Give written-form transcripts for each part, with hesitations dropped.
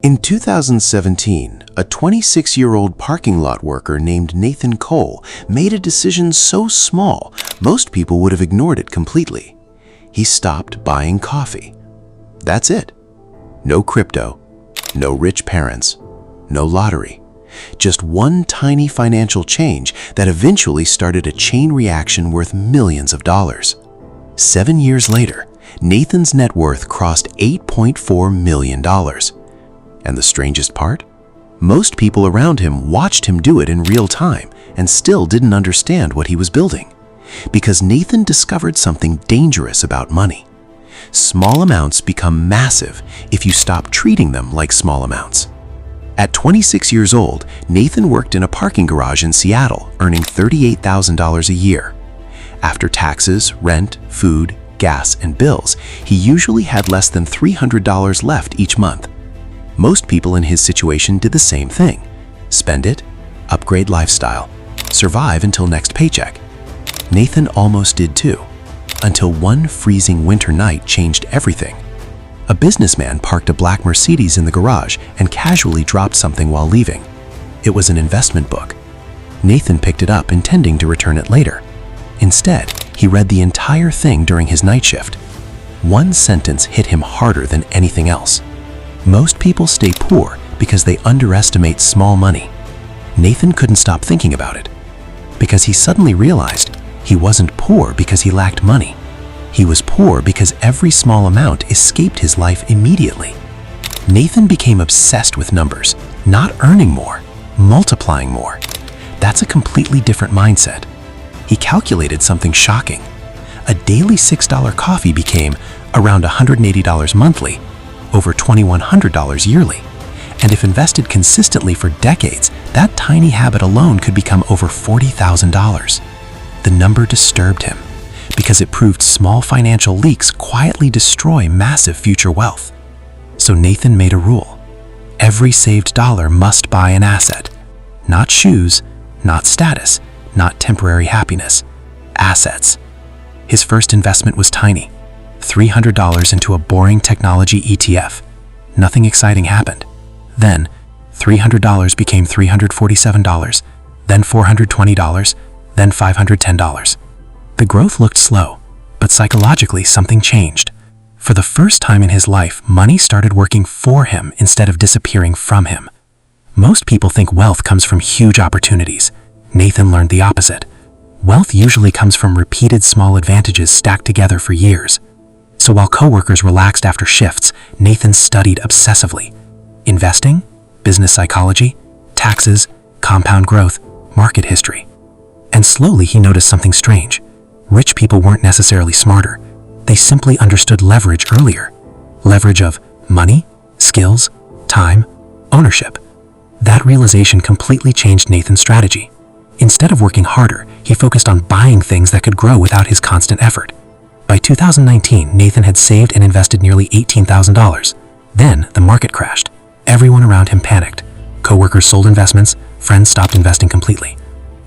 In 2017, a 26-year-old parking lot worker named Nathan Cole made a decision so small, most people would have ignored it completely. He stopped buying coffee. That's it. No crypto, no rich parents, no lottery. Just one tiny financial change that eventually started a chain reaction worth millions of dollars. 7 years later, Nathan's net worth crossed $8.4 million. And the strangest part? Most people around him watched him do it in real time and still didn't understand what he was building. Because Nathan discovered something dangerous about money. Small amounts become massive if you stop treating them like small amounts. At 26 years old, Nathan worked in a parking garage in Seattle, earning $38,000 a year. After taxes, rent, food, gas, and bills, he usually had less than $300 left each month. Most people in his situation did the same thing. Spend it, upgrade lifestyle, survive until next paycheck. Nathan almost did too, until one freezing winter night changed everything. A businessman parked a black Mercedes in the garage and casually dropped something while leaving. It was an investment book. Nathan picked it up intending to return it later. Instead, he read the entire thing during his night shift. One sentence hit him harder than anything else. Most people stay poor because they underestimate small money. Nathan couldn't stop thinking about it, because he suddenly realized he wasn't poor because he lacked money. He was poor because every small amount escaped his life immediately. Nathan became obsessed with numbers, not earning more, multiplying more. That's a completely different mindset. He calculated something shocking. A daily $6 coffee became around $180 monthly, over $2,100 yearly. And if invested consistently for decades, that tiny habit alone could become over $40,000. The number disturbed him because it proved small financial leaks quietly destroy massive future wealth. So Nathan made a rule. Every saved dollar must buy an asset. Not shoes, not status, not temporary happiness. Assets. His first investment was tiny. $300 into a boring technology ETF. Nothing exciting happened. Then, $300 became $347, then $420, then $510. The growth looked slow, but psychologically something changed. For the first time in his life, money started working for him instead of disappearing from him. Most people think wealth comes from huge opportunities. Nathan learned the opposite. Wealth usually comes from repeated small advantages stacked together for years. So while coworkers relaxed after shifts, Nathan studied obsessively. Investing, business psychology, taxes, compound growth, market history. And slowly he noticed something strange. Rich people weren't necessarily smarter. They simply understood leverage earlier. Leverage of money, skills, time, ownership. That realization completely changed Nathan's strategy. Instead of working harder, he focused on buying things that could grow without his constant effort. By 2019, Nathan had saved and invested nearly $18,000. Then, the market crashed. Everyone around him panicked. Coworkers sold investments, friends stopped investing completely.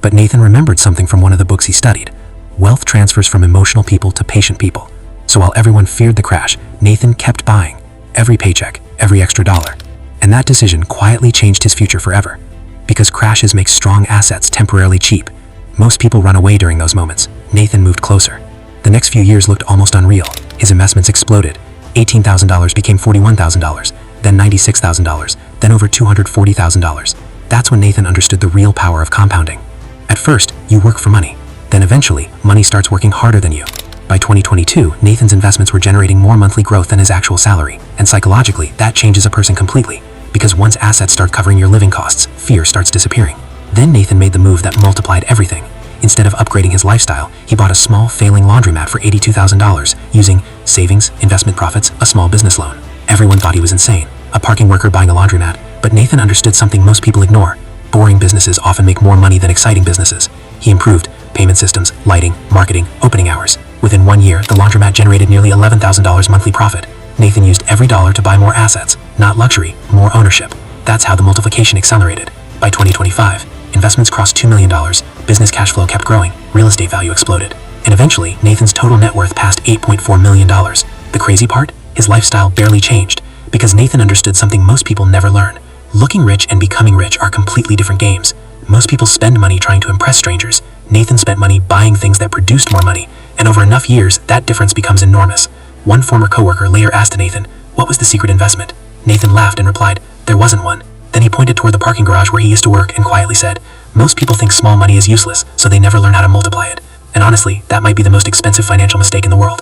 But Nathan remembered something from one of the books he studied. Wealth transfers from emotional people to patient people. So while everyone feared the crash, Nathan kept buying. Every paycheck, every extra dollar. And that decision quietly changed his future forever. Because crashes make strong assets temporarily cheap. Most people run away during those moments. Nathan moved closer. The next few years looked almost unreal. His investments exploded. $18,000 became $41,000, then $96,000, then over $240,000. That's when Nathan understood the real power of compounding. At first, you work for money. Then eventually, money starts working harder than you. By 2022, Nathan's investments were generating more monthly growth than his actual salary. And psychologically, that changes a person completely. Because once assets start covering your living costs, fear starts disappearing. Then Nathan made the move that multiplied everything. Instead of upgrading his lifestyle, he bought a small, failing laundromat for $82,000, using savings, investment profits, a small business loan. Everyone thought he was insane, a parking worker buying a laundromat, but Nathan understood something most people ignore. Boring businesses often make more money than exciting businesses. He improved payment systems, lighting, marketing, opening hours. Within 1 year, the laundromat generated nearly $11,000 monthly profit. Nathan used every dollar to buy more assets, not luxury, more ownership. That's how the multiplication accelerated. By 2025, investments crossed $2 million, business cash flow kept growing, real estate value exploded. And eventually, Nathan's total net worth passed $8.4 million. The crazy part? His lifestyle barely changed. Because Nathan understood something most people never learn. Looking rich and becoming rich are completely different games. Most people spend money trying to impress strangers. Nathan spent money buying things that produced more money, and over enough years, that difference becomes enormous. One former coworker later asked Nathan, "What was the secret investment?" Nathan laughed and replied, "There wasn't one." Then he pointed toward the parking garage where he used to work and quietly said, "Most people think small money is useless, so they never learn how to multiply it." And honestly, that might be the most expensive financial mistake in the world.